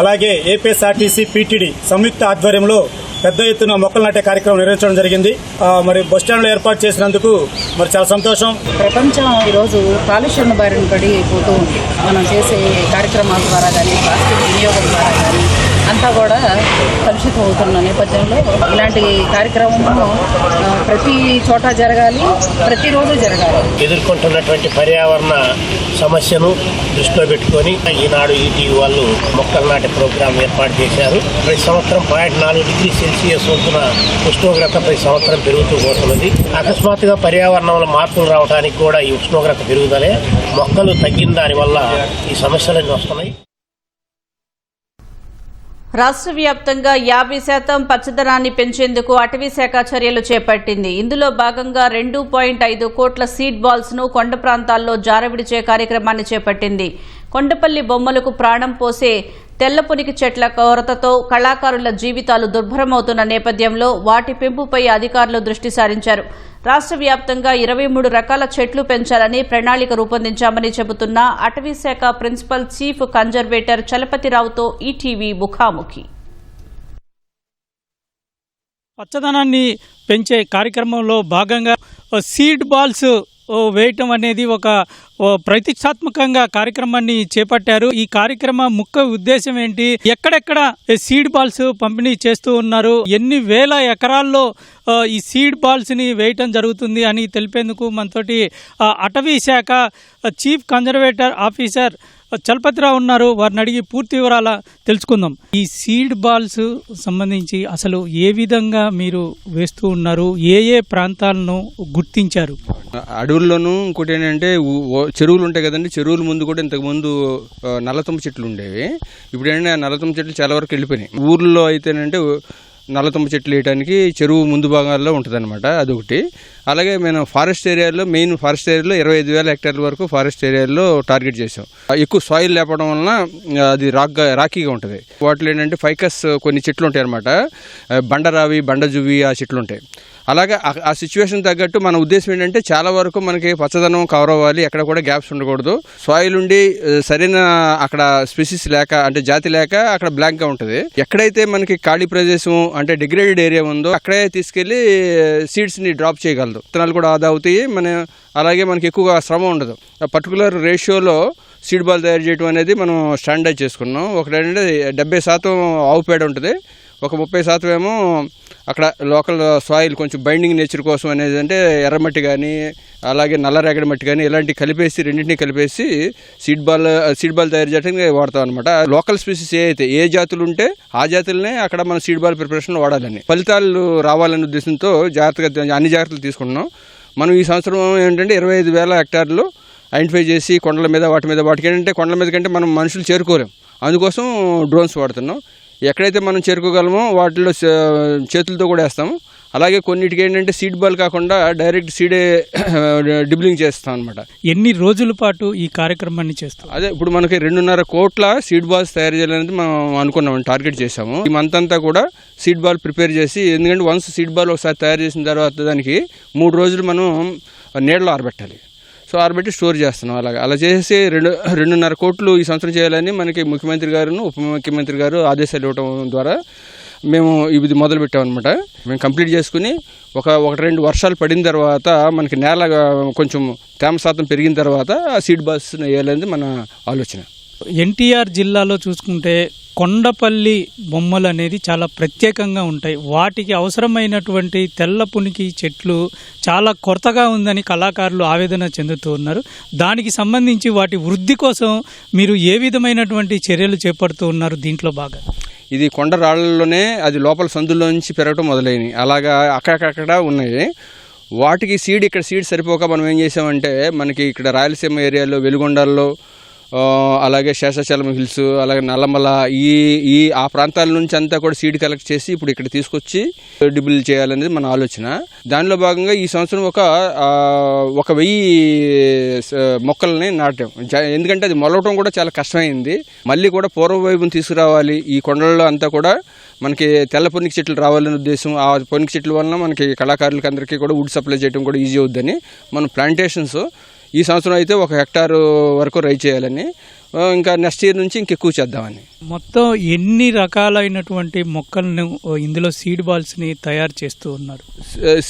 అలాగే ఏపీఎస్ఆర్టీసీ, పీటీడీ సంయుక్త ఆధ్వర్యంలో పెద్ద ఎత్తున మొక్కలు నాటే కార్యక్రమం నిర్వహించడం జరిగింది. మరి బస్టాండ్లో ఏర్పాటు చేసినందుకు మరి చాలా సంతోషం. ప్రపంచం ఈరోజు కాలుష్యం బారిన పడిపోతూ ఉంది. మనం చేసే కార్యక్రమాల ద్వారా కానీ, ప్లాస్టిక్ వినియోగం ద్వారా కానీ అంతా కూడా కలుషితం అవుతున్న నేపథ్యంలో ఇలాంటి కార్యక్రమం ప్రతి చోట జరగాలి, ప్రతిరోజు జరగాలి. ఎదుర్కొంటున్నటువంటి పర్యావరణ సమస్యను దృష్టిలో పెట్టుకొని ఈనాడు, ఈటీవీ వాళ్ళు మొక్కలు నాటే ప్రోగ్రాం ఏర్పాటు చేశారు. ప్రతి సంవత్సరం 0.4 డిగ్రీ సెల్సియస్ వంతున ఉష్ణోగ్రత ప్రతి సంవత్సరం పెరుగుతూ పోతున్నది. అకస్మాత్తుగా పర్యావరణంలో మార్పులు రావడానికి కూడా ఈ ఉష్ణోగ్రత పెరుగుదలే, మొక్కలు తగ్గిన దాని వల్ల ఈ సమస్యలన్నీ వస్తున్నాయి. రాష్ట్ర వ్యాప్తంగా 50% పచ్చదనాన్ని పెంచేందుకు అటవీ శాఖ చర్యలు చేపట్టింది. ఇందులో భాగంగా 2.5 కోట్ల సీడ్ బాల్స్ ను కొండ ప్రాంతాల్లో జారవిడిచే కార్యక్రమాన్ని చేపట్టింది. కొండపల్లి బొమ్మలకు ప్రాణం పోసే తెల్లపునికి చెట్ల కొరతతో కళాకారుల జీవితాలు దుర్భరమవుతున్న నేపథ్యంలో వాటి పెంపుపై అధికారులు దృష్టి సారించారు. రాష్ట్ర వ్యాప్తంగా 23 రకాల చెట్లు పెంచాలని ప్రణాళిక రూపొందించామని చెబుతున్న అటవీ శాఖ ప్రిన్సిపల్ చీఫ్ కన్జర్వేటర్ చలపతిరావుతో ఈటీవీ ముఖాముఖి. పచ్చదనాన్ని పెంచే కార్యక్రమంలో భాగంగా సీడ్ బాల్స్ వేయటం అనేది ఒక ప్రతిష్టాత్మకంగా కార్యక్రమాన్ని చేపట్టారు. ఈ కార్యక్రమం ముఖ్య ఉద్దేశం ఏంటి, ఎక్కడెక్కడ సీడ్ బాల్స్ పంపిణీ చేస్తూ ఉన్నారు, ఎన్ని వేల ఎకరాల్లో ఈ సీడ్ బాల్స్ ని వేయటం జరుగుతుంది అని తెలిపేందుకు మనతోటి అటవీ శాఖ చీఫ్ కన్జర్వేటర్ ఆఫీసర్ చలపతిరావు ఉన్నారు. వారిని అడిగి పూర్తి వివరాలు తెలుసుకుందాం. ఈ సీడ్ బాల్స్ సంబంధించి అసలు ఏ విధంగా మీరు వేస్తూ ఉన్నారు, ఏ ఏ ప్రాంతాలను గుర్తించారు? అడవుల్లోనూ ఇంకోటి ఏంటంటే చెరువులు ఉంటాయి కదండి, చెరువుల ముందు కూడా ఇంతకుముందు నల్లతుమ్మ చెట్లు ఉండేవి. ఇప్పుడు ఏంటంటే ఆ నల్లతుమ్మ చెట్లు చాలా వరకు వెళ్ళిపోయినాయి. ఊర్లో అయితేనంటే నల్లతుమ్మ చెట్లు వేయడానికి చెరువు ముందు భాగాల్లో ఉంటుంది అనమాట, అదొకటి. అలాగే మేము ఫారెస్ట్ ఏరియాలో, మెయిన్ ఫారెస్ట్ ఏరియాలో 25,000 హెక్టార్ల వరకు ఫారెస్ట్ ఏరియాలో టార్గెట్ చేసాం. ఎక్కువ సాయిల్ లేపడం వలన అది రాకీగా ఉంటుంది. వాటిలో ఏంటంటే ఫైకస్ కొన్ని చెట్లు ఉంటాయి అనమాట, బండరావి, బండజువి ఆ చెట్లు ఉంటాయి. అలాగే ఆ సిచ్యువేషన్ తగ్గట్టు మన ఉద్దేశం ఏంటంటే చాలా వరకు మనకి పచ్చదనం కవర్ అవ్వాలి, ఎక్కడ కూడా గ్యాప్స్ ఉండకూడదు. సాయిల్ ఉండి సరైన అక్కడ స్పెసిస్ లేక అంటే జాతి లేక అక్కడ బ్లాంక్గా ఉంటుంది. ఎక్కడైతే మనకి ఖాళీ ప్రదేశం అంటే డిగ్రేడెడ్ ఏరియా ఉందో అక్కడే తీసుకెళ్లి సీడ్స్ని డ్రాప్ చేయగలదు. విత్తనాలు కూడా ఆదా అవుతాయి, అలాగే మనకి ఎక్కువగా శ్రమ ఉండదు. పర్టికులర్ రేషియోలో సీడ్ బాల్ తయారు చేయడం అనేది మనం స్టాండర్డ్ చేసుకున్నాం. ఒకటేంటంటే 70% ఆవు పేడ ఉంటుంది, ఒక 30% ఏమో అక్కడ లోకల్ సాయిల్ కొంచెం బైండింగ్ నేచర్ కోసం అనేది అంటే ఎర్రమట్టి కానీ అలాగే నల్లరేగడి మట్టి కానీ ఇలాంటివి కలిపేసి రెండింటినీ కలిపేసి సీడ్ బాల్ తయారు చేయడానికి వాడతాం అనమాట. లోకల్ స్పీసీస్ ఏ జాతులు ఉంటే ఆ జాతులనే అక్కడ మనం సీడ్ బాల్ ప్రిపరేషన్లో వాడాలని, ఫలితాలు రావాలనే ఉద్దేశంతో అన్ని జాగ్రత్తలు తీసుకుంటున్నాం. మనం ఈ సంవత్సరం ఏంటంటే 25,000 హెక్టార్లు ఐడెంటిఫై చేసి కొండల మీద వాటికి ఏంటంటే కొండల మీద కంటే మనం మనుషులు చేరుకోలేం, అందుకోసం డ్రోన్స్ వాడుతున్నాం. ఎక్కడైతే మనం చేరుకోగలమో వాటిలో చేతులతో కూడా వేస్తాము. అలాగే కొన్నిటికి ఏంటంటే సీడ్ బాల్ కాకుండా డైరెక్ట్ సీడే డిబ్లింగ్ చేస్తాం అనమాట. ఎన్ని రోజుల పాటు ఈ కార్యక్రమాన్ని చేస్తాం? అదే ఇప్పుడు మనకి 2.5 కోట్ల సీడ్ బాల్స్ తయారు చేయాలనేది మనం అనుకున్నాం, టార్గెట్ చేసాము. ఈ మంత్ అంతా కూడా సీడ్ బాల్ ప్రిపేర్ చేసి, ఎందుకంటే వన్స్ సీడ్ బాల్ ఒకసారి తయారు చేసిన తర్వాత దానికి 3 రోజులు మనం నీడలో ఆరబెట్టాలి. సో ఆరబెట్టి స్టోర్ చేస్తున్నాం. అలా చేసి 2.5 కోట్లు ఈ సంవత్సరం చేయాలని మనకి ముఖ్యమంత్రి గారు ఉప ముఖ్యమంత్రి గారు ఆదేశాలు ఇవ్వడం ద్వారా మేము ఇది మొదలు పెట్టామన్నమాట. మేము కంప్లీట్ చేసుకుని ఒక 2 వర్షాలు పడిన తర్వాత మనకి నేల కొంచెం తేమ శాతం పెరిగిన తర్వాత ఆ సీడ్ బాల్స్ వేయాలనేది మన ఆలోచన. ఎన్టీఆర్ జిల్లాలో చూసుకుంటే కొండపల్లి బొమ్మలు అనేది చాలా ప్రత్యేకంగా ఉంటాయి. వాటికి అవసరమైనటువంటి తెల్ల పునికి చెట్లు చాలా కొరతగా ఉందని కళాకారులు ఆవేదన చెందుతూ ఉన్నారు. దానికి సంబంధించి వాటి వృద్ధి కోసం మీరు ఏ విధమైనటువంటి చర్యలు చేపడుతూ ఉన్నారు? దీంట్లో బాగా ఇది కొండ రాళ్లలోనే అది లోపల సందుల్లో నుంచి పెరగటం మొదలైనవి, అలాగా అక్కడక్కడ ఉన్నాయి. వాటికి ఇక్కడ సీడ్ సరిపోక మనం ఏం చేసామంటే మనకి ఇక్కడ రాయలసీమ ఏరియాలో వెలుగొండల్లో అలాగే శేషాచలం హిల్స్ అలాగే నల్లమల ఆ ప్రాంతాల నుంచి అంతా కూడా సీడ్ కలెక్ట్ చేసి ఇప్పుడు ఇక్కడ తీసుకొచ్చి డిబుల్ చేయాలనేది మన ఆలోచన. దానిలో భాగంగా ఈ సంవత్సరం ఒక 1000 మొక్కల్ని నాటాం. ఎందుకంటే అది మొలవటం కూడా చాలా కష్టమైంది. మళ్ళీ కూడా పూర్వవైభవం తీసుకురావాలి, ఈ కొండల్లో అంతా కూడా మనకి తెల్ల పొన్నికి చెట్లు రావాలనే ఉద్దేశం. ఆ పొన్నికి చెట్ల వలన మనకి కళాకారులకి అందరికీ కూడా వుడ్ సప్లై చేయడం కూడా ఈజీ అవుద్దని మనం ప్లాంటేషన్స్ ఈ సంవత్సరం అయితే 1 హెక్టారు వరకు రై చేయాలని, ఇంకా నెక్స్ట్ ఇయర్ నుంచి ఇంకెక్కువ చేద్దామని. మొత్తం ఎన్ని రకాలైనటువంటి మొక్కలను ఇందులో సీడ్ బాల్స్ని తయారు చేస్తూ ఉన్నారు?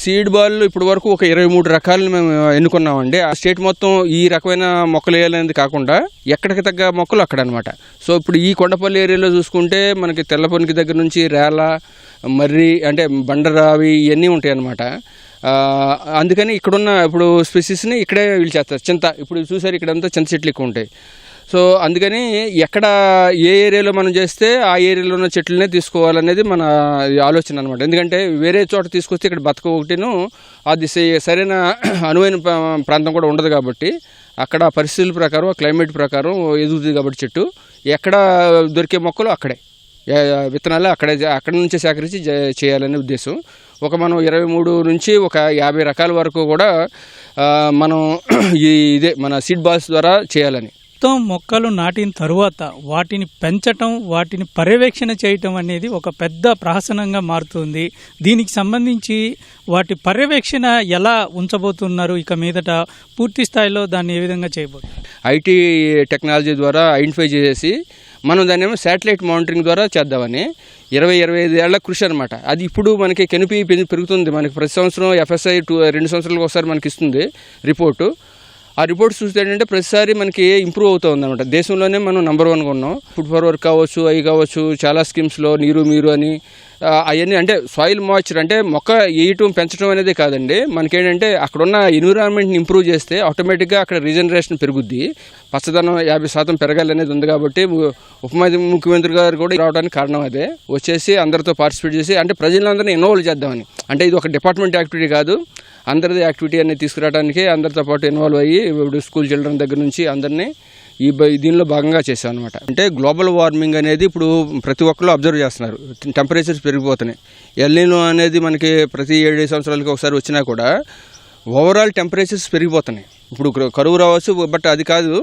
సీడ్ బాల్ ఇప్పుడు వరకు ఒక 23 రకాలను మేము ఎన్నుకున్నామండి. ఆ స్టేట్ మొత్తం ఈ రకమైన మొక్కలు వేయాలనేది కాకుండా ఎక్కడికి తగ్గ మొక్కలు అక్కడ అనమాట. సో ఇప్పుడు ఈ కొండపల్లి ఏరియాలో చూసుకుంటే మనకి తెల్లపొనికి దగ్గర నుంచి రేల, మర్రి అంటే బండరావి ఇవన్నీ ఉంటాయి అన్నమాట. అందుకని ఇక్కడున్న ఇప్పుడు స్పెసిస్ని ఇక్కడే వీళ్ళు చేస్తారు. చింత ఇప్పుడు చూసారు ఇక్కడంతా చింత చెట్లు ఎక్కువ ఉంటాయి. సో అందుకని ఎక్కడ ఏ ఏరియాలో మనం చేస్తే ఆ ఏరియాలో ఉన్న చెట్లనే తీసుకోవాలనేది మన ఆలోచన అనమాట. ఎందుకంటే వేరే చోట తీసుకొస్తే ఇక్కడ ఒకటిను అది సరైన అనువైన ప్రాంతం కూడా ఉండదు కాబట్టి అక్కడ పరిస్థితుల ప్రకారం క్లైమేట్ ప్రకారం ఎదుగుతుంది కాబట్టి చెట్టు ఎక్కడ దొరికే మొక్కలు అక్కడే విత్తనాలు అక్కడి నుంచే సేకరించి చేయాలనే ఉద్దేశం. మనం 23 నుంచి ఒక 50 రకాల వరకు కూడా మనం మన సీడ్ బాల్స్ ద్వారా చేయాలని. మొక్కలు నాటిన తరువాత వాటిని పెంచటం, వాటిని పర్యవేక్షణ చేయటం అనేది ఒక పెద్ద ప్రహసనంగా మారుతుంది. దీనికి సంబంధించి వాటి పర్యవేక్షణ ఎలా ఉంచబోతున్నారు? ఇక మీదట పూర్తి స్థాయిలో దాన్ని ఏ విధంగా చేయబోతున్నారు? ఐటీ టెక్నాలజీ ద్వారా ఐడెంటిఫై చేసి మనం దాన్ని ఏమో శాటిలైట్ మానిటరింగ్ ద్వారా చేద్దామని 20-25 ఏళ్ల కృషి అనమాట. అది ఇప్పుడు మనకి కెనిపి పెరుగుతుంది. మనకి ప్రతి సంవత్సరం FSI 2 సంవత్సరాలకు ఒకసారి మనకి ఇస్తుంది రిపోర్టు. ఆ రిపోర్ట్స్ చూస్తే ఏంటంటే ప్రతిసారి మనకి ఇంప్రూవ్ అవుతూ ఉందన్నమాట. దేశంలోనే మనం నెంబర్ 1గా ఉన్నాం. ఫుడ్ ఫర్ వర్క్ కావచ్చు, కావచ్చు చాలా స్కీమ్స్లో మీరు అని అవన్నీ అంటే సాయిల్ మాయిశ్చర్ అంటే మొక్క వేయటం పెంచడం అనేది కాదండి. మనకేంటంటే అక్కడున్న ఎన్విరాన్మెంట్ని ఇంప్రూవ్ చేస్తే ఆటోమేటిక్గా అక్కడ రీజనరేషన్ పెరుగుద్ది. పచ్చదనం 50% పెరగాలనేది ఉంది కాబట్టి ఉప ముఖ్యమంత్రి గారు కూడా రావడానికి కారణం అదే. వచ్చేసి అందరితో పార్టిసిపేట్ చేసి అంటే ప్రజలందరినీ ఇన్వాల్వ్ చేద్దామని, అంటే ఇది ఒక డిపార్ట్మెంట్ యాక్టివిటీ కాదు, అందరిది యాక్టివిటీ అనేది తీసుకురావడానికి అందరితో పాటు ఇన్వాల్వ్ అయ్యి ఇప్పుడు స్కూల్ చిల్డ్రన్ దగ్గర నుంచి అందరినీ దీనిలో భాగంగా చేశాం అనమాట. అంటే గ్లోబల్ వార్మింగ్ అనేది ఇప్పుడు ప్రతి ఒక్కరు అబ్జర్వ్ చేస్తున్నారు. టెంపరేచర్స్ పెరిగిపోతున్నాయి. ఎల్నినో అనేది మనకి ప్రతి 7 సంవత్సరాలకి ఒకసారి వచ్చినా కూడా ఓవరాల్ టెంపరేచర్స్ పెరిగిపోతున్నాయి. ఇప్పుడు కరువు రావచ్చు, బట్ అది కాదు.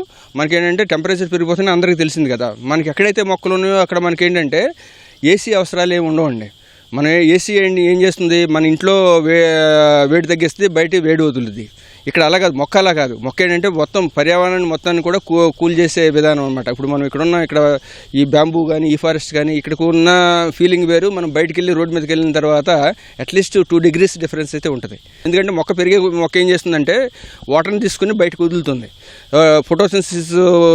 మనకేంటంటే టెంపరేచర్ పెరిగిపోతున్నాయి అందరికీ తెలిసింది కదా. మనకి ఎక్కడైతే మొక్కలు ఉన్నాయో అక్కడ మనకేంటంటే ఏసీ అవసరాలు ఏమి ఉండవండి. మన ఏసీ ఏం చేస్తుంది, మన ఇంట్లో వేడి తగ్గిస్తుంది, బయట వేడి వదులుతుంది. ఇక్కడ అలా కాదు, మొక్క అలా కాదు. మొక్క ఏంటంటే మొత్తం పర్యావరణాన్ని మొత్తాన్ని కూడా కూల్ చేసే విధానం అనమాట. ఇప్పుడు మనం ఇక్కడ ఈ బ్యాంబూ కానీ ఈ ఫారెస్ట్ కానీ ఇక్కడికి ఉన్న ఫీలింగ్ వేరు. మనం బయటికి వెళ్ళి రోడ్డు మీదకి వెళ్ళిన తర్వాత అట్లీస్ట్ 2 degrees డిఫరెన్స్ అయితే ఉంటుంది. ఎందుకంటే మొక్క ఏం చేస్తుందంటే వాటర్ని తీసుకుని బయటకు వదులుతుంది. ఫోటోసింథసిస్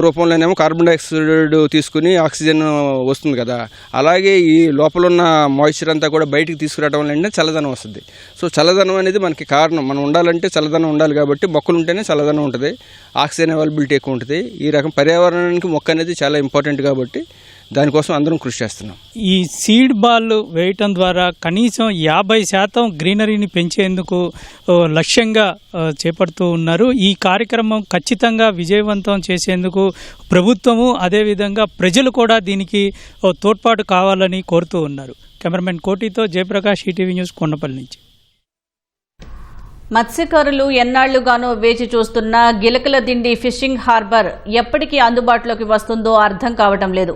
రూపంలోనేమో కార్బన్ డైఆక్సైడ్ తీసుకుని ఆక్సిజన్ వస్తుంది కదా, అలాగే ఈ లోపల ఉన్న మాయిశ్చర్ అంతా కూడా బయటికి తీసుకురావడం వల్ల చల్లదనం వస్తుంది. సో చల్లదనం అనేది మనకి కారణం. మనం ఉండాలంటే చల్లదనం ఉండాలి కాబట్టి మొక్కలు ఉంటేనే చల్లదనం ఉంటుంది, ఆక్సిజన్ అవైలబిలిటీ ఎక్కువ ఉంటుంది. ఈ రకం పర్యావరణానికి మొక్క అనేది చాలా ఇంపార్టెంట్ కాబట్టి దానికోసం అందరం కృషి చేస్తున్నాం. ఈ సీడ్ బాల్ వేయటం ద్వారా కనీసం 50% గ్రీనరీని పెంచేందుకు లక్ష్యంగా చేపడుతూ ఉన్నారు. ఈ కార్యక్రమం ఖచ్చితంగా విజయవంతం చేసేందుకు ప్రభుత్వము అదేవిధంగా ప్రజలు కూడా దీనికి తోడ్పాటు కావాలని కోరుతూ ఉన్నారు. కెమెరామెన్ కోటితో జయప్రకాష్, ఈటీవీ న్యూస్, కొండపల్లి నుంచి. మత్స్యకారులు ఎన్నాళ్లుగానో వేచి చూస్తున్న గిలకల దిండి ఫిషింగ్ హార్బర్ ఎప్పటికీ అందుబాటులోకి వస్తుందో అర్థం కావడం లేదు.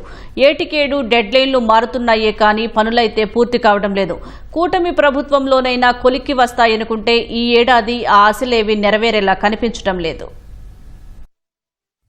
ఏటికేడు డెడ్లైన్లు మారుతున్నాయే కానీ పనులైతే పూర్తి కావడం లేదు. కూటమి ప్రభుత్వంలోనైనా కొలిక్కి వస్తాయనుకుంటే ఈ ఏడాది ఆ ఆశలేవి నెరవేరేలా కనిపించడం లేదు.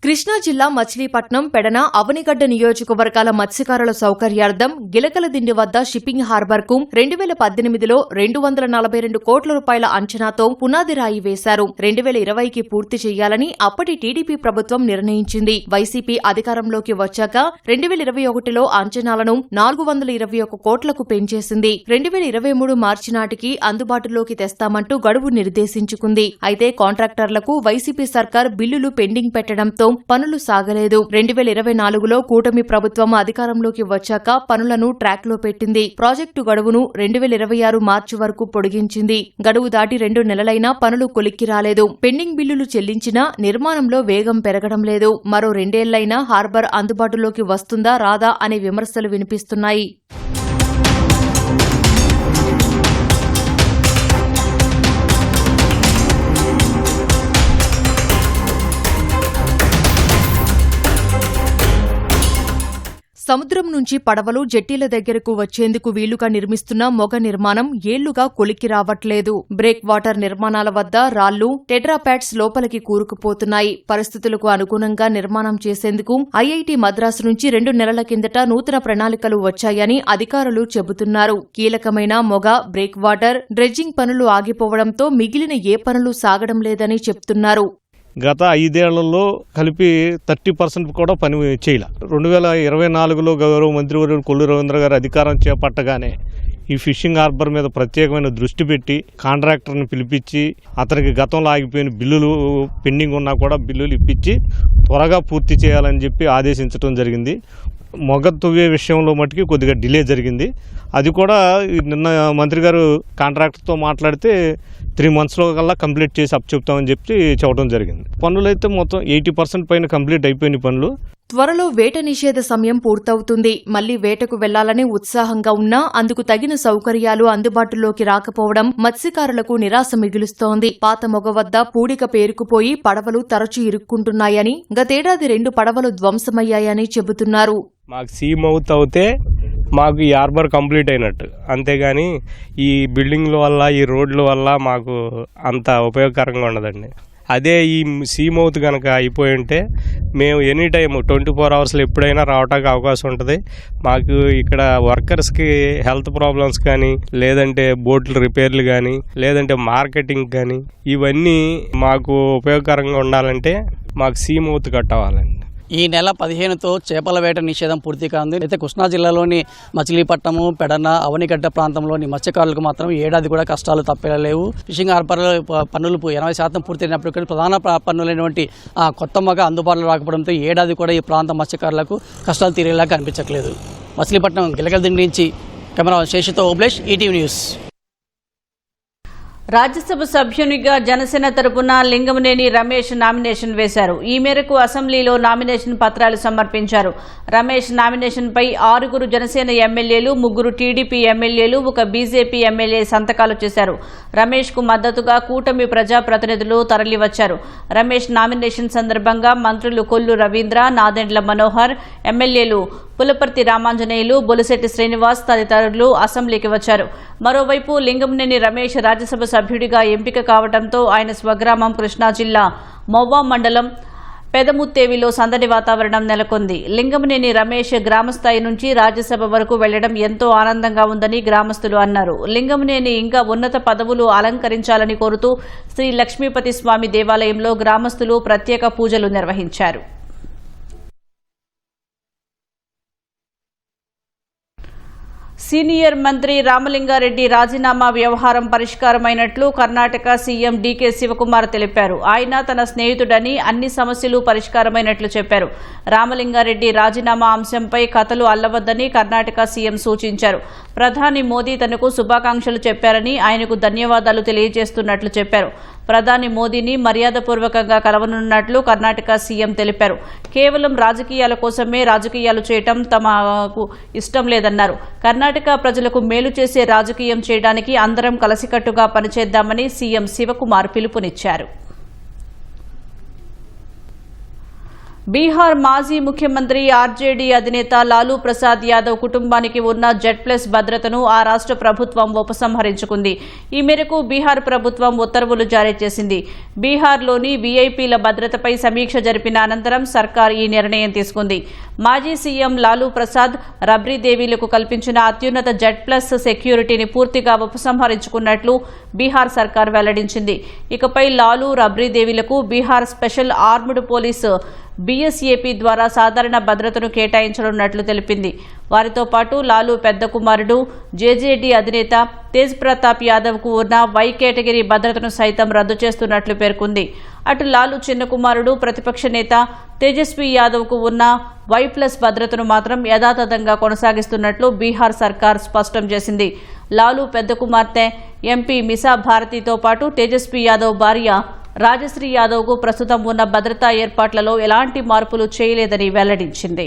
కృష్ణా జిల్లా మచిలీపట్నం, పెడన, అవనిగడ్డ నియోజకవర్గాల మత్స్యకారుల సౌకర్యార్థం గిలకలదిండి వద్ద షిప్పింగ్ హార్బర్ కు 2018లో 242 కోట్ల రూపాయల అంచనాతో పునాది రాయి వేశారు. 2020కి పూర్తి చేయాలని అప్పటి టీడీపీ ప్రభుత్వం నిర్ణయించింది. వైసీపీ అధికారంలోకి వచ్చాక 2021లో అంచనాలను 421 కోట్లకు పెంచేసింది. 2023 మార్చి నాటికి అందుబాటులోకి తెస్తామంటూ గడువు నిర్దేశించుకుంది. అయితే కాంట్రాక్టర్లకు వైసీపీ సర్కార్ బిల్లులు పెండింగ్ పెట్టడంతో పనులు సాగలేదు. 2024లో కూటమి ప్రభుత్వం అధికారంలోకి వచ్చాక పనులను ట్రాక్ లో పెట్టింది. ప్రాజెక్టు గడువును 2026 మార్చి వరకు పొడిగించింది. గడువు దాటి 2 నెలలైనా పనులు కొలిక్కి రాలేదు. పెండింగ్ బిల్లులు చెల్లించినా నిర్మాణంలో వేగం పెరగడం లేదు. మరో 2 ఏళ్లైనా హార్బర్ అందుబాటులోకి వస్తుందా రాదా అనే విమర్శలు వినిపిస్తున్నాయి. సముద్రం నుంచి పడవలు జెట్టీల దగ్గరకు వచ్చేందుకు వీలుగా నిర్మిస్తున్న మొగ నిర్మాణం ఏళ్లుగా కొలిక్కి రావట్లేదు. బ్రేక్ వాటర్ నిర్మాణాల వద్ద రాళ్లు, టెట్రాప్యాడ్స్ లోపలికి కూరుకుపోతున్నాయి. పరిస్థితులకు అనుగుణంగా నిర్మాణం చేసేందుకు ఐఐటీ మద్రాసు నుంచి 2 నెలల కిందట నూతన ప్రణాళికలు వచ్చాయని అధికారులు చెబుతున్నారు. కీలకమైన మొగ, బ్రేక్ వాటర్, డ్రెడ్జింగ్ పనులు ఆగిపోవడంతో మిగిలిన ఏ పనులు సాగడం లేదని చెప్తున్నారు. గత 5 ఏళ్లలో కలిపి 30% కూడా పని చేయాల. 2024లో గౌరవ మంత్రివర్యులు కొల్లు రవీంద్ర గారు అధికారం చేపట్టగానే ఈ ఫిషింగ్ హార్బర్ మీద ప్రత్యేకమైన దృష్టి పెట్టి కాంట్రాక్టర్ని పిలిపించి అతనికి గతంలో ఆగిపోయిన బిల్లులు పెండింగ్ ఉన్నా కూడా బిల్లులు ఇప్పించి త్వరగా పూర్తి చేయాలని చెప్పి ఆదేశించడం జరిగింది. మొగ తవ్వే విషయంలో మట్టుకి కొద్దిగా డిలే జరిగింది. అది కూడా నిన్న మంత్రి గారు కాంట్రాక్టర్తో మాట్లాడితే 3 monthsలో కల్లా కంప్లీట్ చేసి అప్పచెప్తామని చెప్పి చెప్పడం జరిగింది. పనులైతే మొత్తం 80% పైన కంప్లీట్ అయిపోయిన పనులు. త్వరలో వేట నిషేధ సమయం పూర్తవుతుంది. మళ్లీ వేటకు వెళ్లాలని ఉత్సాహంగా ఉన్నా అందుకు తగిన సౌకర్యాలు అందుబాటులోకి రాకపోవడం మత్స్యకారులకు నిరాశ మిగులుస్తోంది. పాత మొగ వద్ద పూడిక పేరుకుపోయి పడవలు తరచూ ఇరుక్కుంటున్నాయని, గతేడాది 2 పడవలు ధ్వంసమయ్యాయని చెబుతున్నారు. మాకు సీ మౌత్ అవుతే మాకు ఈ హార్బర్ కంప్లీట్ అయినట్టు, అంతేగాని ఈ బిల్డింగ్ల వల్ల ఈ రోడ్ల వల్ల మాకు అంత ఉపయోగకరంగా ఉండదండి. అదే ఈ సీ మౌత్ కనుక అయిపోయి ఉంటే మేము ఎనీ టైం 24 hours ఎప్పుడైనా రావడానికి అవకాశం ఉంటుంది. మాకు ఇక్కడ వర్కర్స్కి హెల్త్ ప్రాబ్లమ్స్ కానీ, లేదంటే బోట్ల రిపేర్లు కానీ, లేదంటే మార్కెటింగ్ కానీ, ఇవన్నీ మాకు ఉపయోగకరంగా ఉండాలంటే మాకు సీ మౌత్ కట్టవాలండి. ఈ నెల 15తో చేపల వేట నిషేధం పూర్తి కానుంది. అయితే కృష్ణా జిల్లాలోని మచిలీపట్నము, పెడన, అవనిగడ్డ ప్రాంతంలోని మత్స్యకారులకు మాత్రం ఏడాది కూడా కష్టాలు తప్పేలేవు. ఫిషింగ్ హార్బర్ పన్నులు 80% పూర్తయినప్పటికీ ప్రధాన పన్నులైనటువంటి కొత్త మొగ అందుబాటులో రాకపోవడంతో ఏడాది కూడా ఈ ప్రాంత మత్స్యకారులకు కష్టాలు తీరేలా కనిపించట్లేదు. మచిలీపట్నం గిలకలదిండి నుంచి కెమెరా శేషితో ఓబ్లేష్, ఈటీవీ న్యూస్. రాజ్యసభ సభ్యునిగా జనసేన తరపున లింగమనేని రమేష్ నామినేషన్ వేశారు. ఈ మేరకు అసెంబ్లీలో నామినేషన్ పత్రాలు సమర్పించారు. రమేష్ నామినేషన్పై 6 జనసేన ఎమ్మెల్యేలు, 3 టీడీపీ ఎమ్మెల్యేలు, 1 బీజేపీ ఎమ్మెల్యే సంతకాలు చేశారు. రమేష్ కు మద్దతుగా కూటమి ప్రజాప్రతినిధులు తరలివచ్చారు. రమేష్ నామినేషన్ సందర్భంగా మంత్రులు కొల్లు రవీంద్ర, నాదెండ్ల మనోహర్, ఎమ్మెల్యేలు పులపర్తి రామాంజనేయులు, బొలిశెట్టి శ్రీనివాస్ తదితరులు అసెంబ్లీకి వచ్చారు. మరోవైపు లింగమనేని రమేష్ రాజ్యసభ సభ్యుడిగా ఎంపిక కావడంతో ఆయన స్వగ్రామం కృష్ణా జిల్లా మౌవా మండలం పెదముత్తేవిలో సందడి వాతావరణం నెలకొంది. లింగమనేని రమేష్ గ్రామస్థాయి నుంచి రాజ్యసభ వరకు వెళ్లడం ఎంతో ఆనందంగా ఉందని గ్రామస్తులు అన్నారు. లింగమనేని ఇంకా ఉన్నత పదవులు అలంకరించాలని కోరుతూ శ్రీ లక్ష్మీపతి స్వామి దేవాలయంలో గ్రామస్తులు ప్రత్యేక పూజలు నిర్వహించారు. సీనియర్ మంత్రి రామలింగారెడ్డి రాజీనామా వ్యవహారం పరిష్కారమైనట్లు కర్ణాటక సీఎం డీకే శివకుమార్ తెలిపారు. ఆయన తన స్నేహితుడని, అన్ని సమస్యలు పరిష్కారమైనట్లు చెప్పారు. రామలింగారెడ్డి రాజీనామా అంశంపై కథలు అల్లవద్దని కర్ణాటక సీఎం సూచించారు. ప్రధాని మోదీ తనకు శుభాకాంక్షలు చెప్పారని, ఆయనకు ధన్యవాదాలు తెలియజేస్తున్నట్లు చెప్పారు. ప్రధాని మోదీని మర్యాదపూర్వకంగా కలవనున్నట్లు కర్ణాటక సీఎం తెలిపారు. కేవలం రాజకీయాల కోసమే రాజకీయాలు చేయటం తమకు ఇష్టం లేదన్నారు. కర్ణాటక ప్రజలకు మేలు చేసే రాజకీయం చేయడానికి అందరం కలిసికట్టుగా పనిచేద్దామని సీఎం శివకుమార్ పిలుపునిచ్చారు. బీహార్ మాజీ ముఖ్యమంత్రి ఆర్జేడీ అధినేత లాలూ ప్రసాద్ యాదవ్ కుటుంబానికి ఉన్న Z+ భద్రతను ఆ రాష్ట్ర ప్రభుత్వం ఉపసంహరించుకుంది. ఈ మేరకు బీహార్ ప్రభుత్వం ఉత్తర్వులు జారీ చేసింది. బీహార్లోని వీఐపీల భద్రతపై సమీక్ష జరిపిన అనంతరం సర్కార్ ఈ నిర్ణయం తీసుకుంది. మాజీ సీఎం లాలూ ప్రసాద్, రబ్రీదేవీలకు కల్పించిన అత్యున్నత Z+ సెక్యూరిటీని పూర్తిగా ఉపసంహరించుకున్నట్లు బీహార్ సర్కార్ వెల్లడించింది. ఇకపై లాలూ, రబ్రీదేవీలకు Bihar special armed police BSAP ద్వారా సాధారణ భద్రతను కేటాయించనున్నట్లు తెలిపింది. వారితో పాటు లాలూ పెద్ద కుమారుడు, జేజేడీ అధినేత తేజ్ ప్రతాప్ యాదవ్కు ఉన్న వై కేటగిరీ భద్రతను సైతం రద్దు చేస్తున్నట్లు పేర్కొంది. అటు లాలూ చిన్న కుమారుడు, ప్రతిపక్ష నేత తేజస్వీ యాదవ్కు ఉన్న Y+ భద్రతను మాత్రం యథాతథంగా కొనసాగిస్తున్నట్లు బీహార్ సర్కార్ స్పష్టం చేసింది. లాలూ పెద్ద కుమార్తె ఎంపీ మిసా భారతితో పాటు తేజస్వీ యాదవ్ భార్య రాజశ్రీ యాదవ్కు ప్రస్తుతం ఉన్న భద్రతా ఏర్పాట్లలో ఎలాంటి మార్పులు చేయలేదని వెల్లడించింది.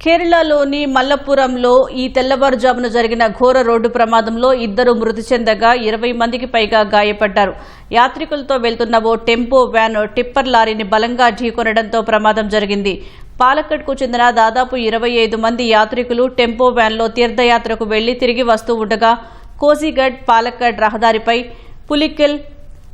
కేరళలోని మల్లపురంలో ఈ తెల్లవారుజామున జరిగిన ఘోర రోడ్డు ప్రమాదంలో 2 మృతి చెందగా 20 మందికి పైగా గాయపడ్డారు. యాత్రికులతో వెళ్తున్న ఓ టెంపో వ్యాన్ టిప్పర్ లారీని బలంగా ఢీకొనడంతో ప్రమాదం జరిగింది. పాలక్కడ్కు చెందిన దాదాపు 25 మంది యాత్రికులు టెంపో వ్యాన్లో తీర్థయాత్రకు వెళ్లి తిరిగి వస్తూ ఉండగా కోజిగఢ్ పాలక్కడ్ రహదారిపై పులికెల్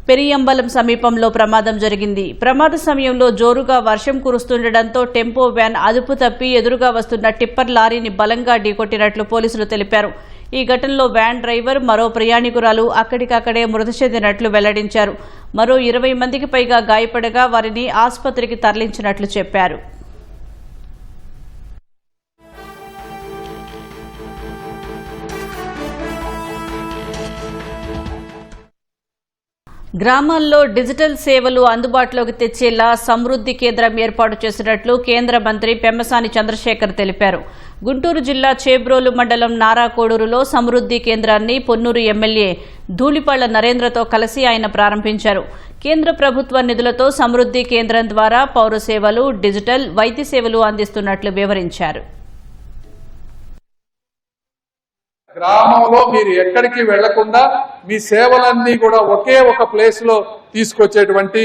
పెరియంబలం సమీపంలో ప్రమాదం జరిగింది. ప్రమాద సమయంలో జోరుగా వర్షం కురుస్తుండటంతో టెంపో వ్యాన్ అదుపు తప్పి ఎదురుగా వస్తున్న టిప్పర్ లారీని బలంగా ఢీకొట్టినట్లు పోలీసులు తెలిపారు. ఈ ఘటనలో వ్యాన్ డ్రైవర్, మరో ప్రయాణికురాలు అక్కడికక్కడే మృతి చెందినట్లు వెల్లడించారు. మరో 20 మందికి పైగా గాయపడగా వారిని ఆసుపత్రికి తరలించినట్లు చెప్పారు. గ్రామాల్లో డిజిటల్ సేవలు అందుబాటులోకి తెచ్చేలా సమృద్ధి కేంద్రం ఏర్పాటు చేసినట్లు కేంద్ర మంత్రి పెమ్మసాని చంద్రశేఖర్ తెలిపారు. గుంటూరు జిల్లా చేబ్రోలు మండలం నారాకోడూరులో సమృద్ధి కేంద్రాన్ని పొన్నూరు ఎమ్మెల్యే ధూళిపాళ్ల నరేంద్రతో కలిసి ఆయన ప్రారంభించారు. కేంద్ర ప్రభుత్వ నిధులతో సమృద్ధి కేంద్రం ద్వారా పౌర సేవలు, డిజిటల్ వైద్య సేవలు అందిస్తున్నట్లు వివరించారు. గ్రామంలో మీరు ఎక్కడికి వెళ్లకుండా మీ సేవలన్నీ కూడా ఒకే ఒక ప్లేస్ లో తీసుకొచ్చేటువంటి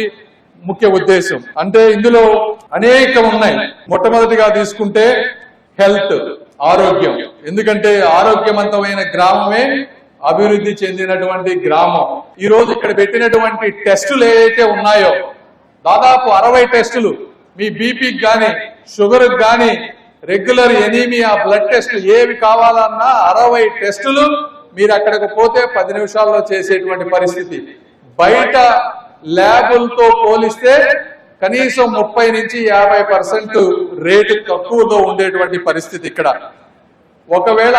ముఖ్య ఉద్దేశం. అంటే ఇందులో అనేకం ఉన్నాయి. మొట్టమొదటిగా తీసుకుంటే హెల్త్, ఆరోగ్యం. ఎందుకంటే ఆరోగ్యవంతమైన గ్రామమే అభివృద్ధి చెందినటువంటి గ్రామం. ఈ రోజు ఇక్కడ పెట్టినటువంటి టెస్టులు ఏవైతే ఉన్నాయో దాదాపు 60 టెస్టులు, మీ బీపీకి గాని, షుగర్కి గాని, రెగ్యులర్ ఎనీమియా, బ్లడ్ టెస్ట్ ఏవి కావాలన్నా 60 టెస్టులు మీరు అక్కడికి పోతే 10 నిమిషాల్లో చేసేటువంటి పరిస్థితి. బయట ల్యాబులతో పోలిస్తే కనీసం 30 నుంచి 50% రేటు తక్కువలో ఉండేటువంటి పరిస్థితి ఇక్కడ. ఒకవేళ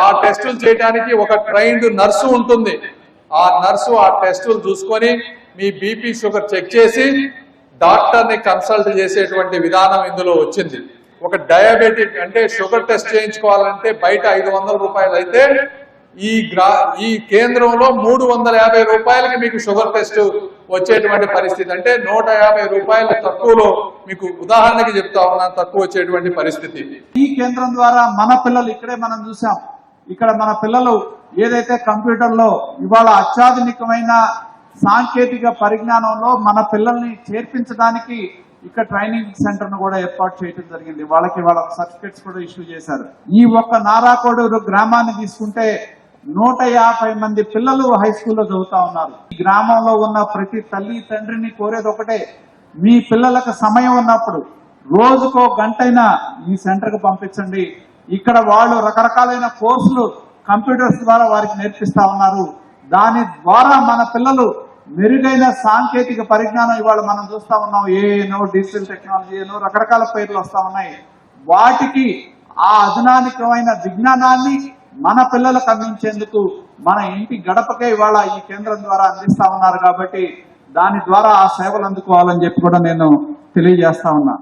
ఆ టెస్టులు చేయడానికి ఒక ట్రైన్డ్ నర్సు ఉంటుంది. ఆ నర్సు ఆ టెస్టులు చూసుకొని మీ బీపీ, షుగర్ చెక్ చేసి డాక్టర్ని కన్సల్ట్ చేసేటువంటి విధానం ఇందులో వచ్చింది. ఒక డయాబెటిక్ అంటే షుగర్ టెస్ట్ చేయించుకోవాలంటే బయట 500 రూపాయలు అయితే ఈ కేంద్రంలో 350 రూపాయలకి మీకు షుగర్ టెస్ట్ వచ్చేటువంటి పరిస్థితి. అంటే 150 రూపాయల తక్కువలో, మీకు ఉదాహరణకి చెప్తా ఉన్నాను, తక్కువ వచ్చేటువంటి పరిస్థితి. ఈ కేంద్రం ద్వారా మన పిల్లలు ఇక్కడే మనం చూసాం. ఇక్కడ మన పిల్లలు ఏదైతే కంప్యూటర్లో ఇవాళ అత్యాధునికమైన సాంకేతిక పరిజ్ఞానంలో మన పిల్లల్ని చేర్పించడానికి ఇక్కడ ట్రైనింగ్ సెంటర్ ను కూడా ఏర్పాటు చేయడం జరిగింది. వాళ్ళకి వాళ్ళ సర్టిఫికెట్స్ కూడా ఇష్యూ చేశారు. ఈ ఒక్క నారాకోడూరు గ్రామాన్ని తీసుకుంటే 150 మంది పిల్లలు హై స్కూల్లో చదువుతా ఉన్నారు. ఈ గ్రామంలో ఉన్న ప్రతి తల్లి తండ్రిని కోరేది ఒకటే, మీ పిల్లలకు సమయం ఉన్నప్పుడు రోజుకో గంటైనా ఈ సెంటర్ కు పంపించండి. ఇక్కడ వాళ్ళు రకరకాలైన కోర్సులు కంప్యూటర్స్ ద్వారా వారికి నేర్పిస్తా ఉన్నారు. దాని ద్వారా మన పిల్లలు మెరుగైన సాంకేతిక పరిజ్ఞానం ఇవాళ మనం చూస్తా ఉన్నాం. ఏనో డిజిటల్ టెక్నాలజీ ఏనో రకరకాల పేర్లు వస్తా ఉన్నాయి. వాటికి ఆ అధునాతనమైన విజ్ఞానాన్ని మన పిల్లలకు అందించేందుకు మన ఇంటి గడపకే ఇవాళ ఈ కేంద్రం ద్వారా అందిస్తా ఉన్నారు. కాబట్టి దాని ద్వారా ఆ సేవలు అందుకోవాలని చెప్పి కూడా నేను తెలియజేస్తా ఉన్నా.